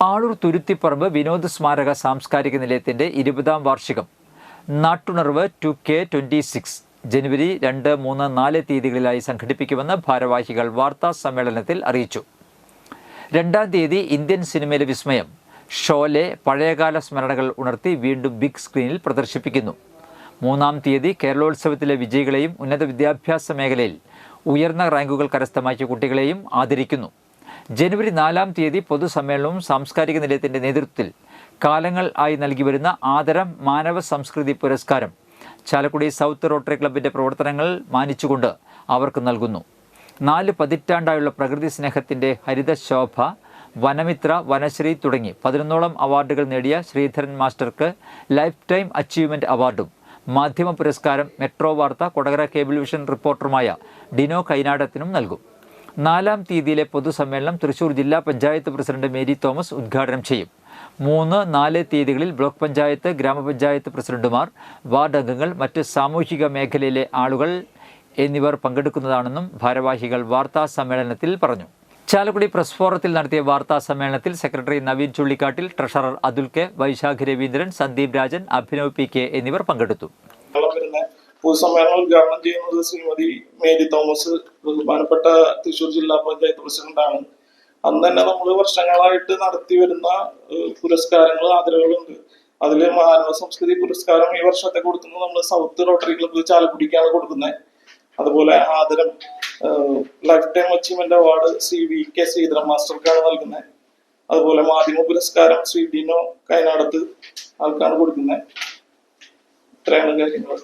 ആളൂർ തുരുത്തിപ്പറമ്പ് വിനോദ സ്മാരക സാംസ്കാരിക നിലയത്തിൻ്റെ 20ാം വാർഷികം നാട്ടുണർവ് 2K26 ജനുവരി 2, 3, 4 തീയതികളിലായി സംഘടിപ്പിക്കുമെന്ന് ഭാരവാഹികൾ വാർത്താ സമ്മേളനത്തിൽ അറിയിച്ചു. 2-ാം തീയതി ഇന്ത്യൻ സിനിമയിലെ വിസ്മയം ഷോലെ പഴയകാല സ്മരണകൾ ഉണർത്തി വീണ്ടും ബിഗ് സ്ക്രീനിൽ പ്രദർശിപ്പിക്കുന്നു. 3-ാം തീയതി കേരളോത്സവത്തിലെ വിജയികളെയും ഉന്നത വിദ്യാഭ്യാസ മേഖലയിൽ ഉയർന്ന റാങ്കുകൾ കരസ്ഥമാക്കിയ കുട്ടികളെയും ആദരിക്കുന്നു. ജനുവരി 4-ാം തീയതി പൊതുസമ്മേളനവും സാംസ്കാരിക നിലയത്തിൻ്റെ നേതൃത്വത്തിൽ കാലങ്ങൾ ആയി നൽകി വരുന്ന ആദരം മാനവ സംസ്കൃതി പുരസ്കാരം ചാലക്കുടി സൗത്ത് റോട്ടറി ക്ലബിൻ്റെ പ്രവർത്തനങ്ങൾ മാനിച്ചുകൊണ്ട് അവർക്ക് നൽകുന്നു. 4 പതിറ്റാണ്ടായുള്ള പ്രകൃതി സ്നേഹത്തിൻ്റെ ഹരിതശോഭ, വനമിത്ര, വനശ്രീ തുടങ്ങി 11ഓളം അവാർഡുകൾ നേടിയ ശ്രീധരൻ മാസ്റ്റർക്ക് ലൈഫ് ടൈം അച്ചീവ്മെൻറ്റ് അവാർഡും മാധ്യമ പുരസ്കാരം മെട്രോ വാർത്ത കൊടകര കേബിൾ വിഷൻ റിപ്പോർട്ടറുമായ ഡിനോ കൈനാടത്തിനും നൽകും. 4-ാം തീയതിയിലെ പൊതുസമ്മേളനം തൃശൂർ ജില്ലാ പഞ്ചായത്ത് പ്രസിഡന്റ് മേരി തോമസ് ഉദ്ഘാടനം ചെയ്യും. 3, 4 തീയതികളിൽ ബ്ലോക്ക് പഞ്ചായത്ത്, ഗ്രാമപഞ്ചായത്ത് പ്രസിഡന്റുമാർ, വാർഡ് അംഗങ്ങൾ, മറ്റ് സാമൂഹിക മേഖലയിലെ ആളുകൾ എന്നിവർ പങ്കെടുക്കുന്നതാണെന്നും ഭാരവാഹികൾ വാർത്താ സമ്മേളനത്തിൽ പറഞ്ഞു. ചാലക്കുടി പ്രസ് ഫോറത്തിൽ നടത്തിയ വാർത്താ സമ്മേളനത്തിൽ സെക്രട്ടറി നവീൻ ചുള്ളിക്കാട്ടിൽ, treasurer Athul K, Vaishakh Raveendran, Sandeep Rajan, Abhinav PK എന്നിവർ പങ്കെടുത്തു. പൊതുസമ്മേളനം ഉദ്ഘാടനം ചെയ്യുന്നത് ശ്രീമതി മേരി തോമസ്, ബഹുമാനപ്പെട്ട തൃശ്ശൂർ ജില്ലാ പഞ്ചായത്ത് പ്രസിഡന്റാണ്. അന്ന് തന്നെ നമ്മൾ വർഷങ്ങളായിട്ട് നടത്തി വരുന്ന പുരസ്കാരങ്ങൾ, ആദരവുകളുണ്ട്. അതിൽ മാനവ സംസ്കൃതി പുരസ്കാരം ഈ വർഷത്തെ കൊടുക്കുന്നത് നമ്മൾ സൗത്ത് റോട്ടറി ക്ലബ്ബ് ചാലക്കുടിക്കാണ് കൊടുക്കുന്നത്. അതുപോലെ ആദരം life time achievement award VK Sreedharan മാസ്റ്റർക്കാണ് നൽകുന്നത്. അതുപോലെ മാധ്യമ പുരസ്കാരം ശ്രീ ഡിനോ കൈനാടത്ത് ആൾക്കാണ് കൊടുക്കുന്നത്. ഇത്രയാണ് കാര്യങ്ങൾ.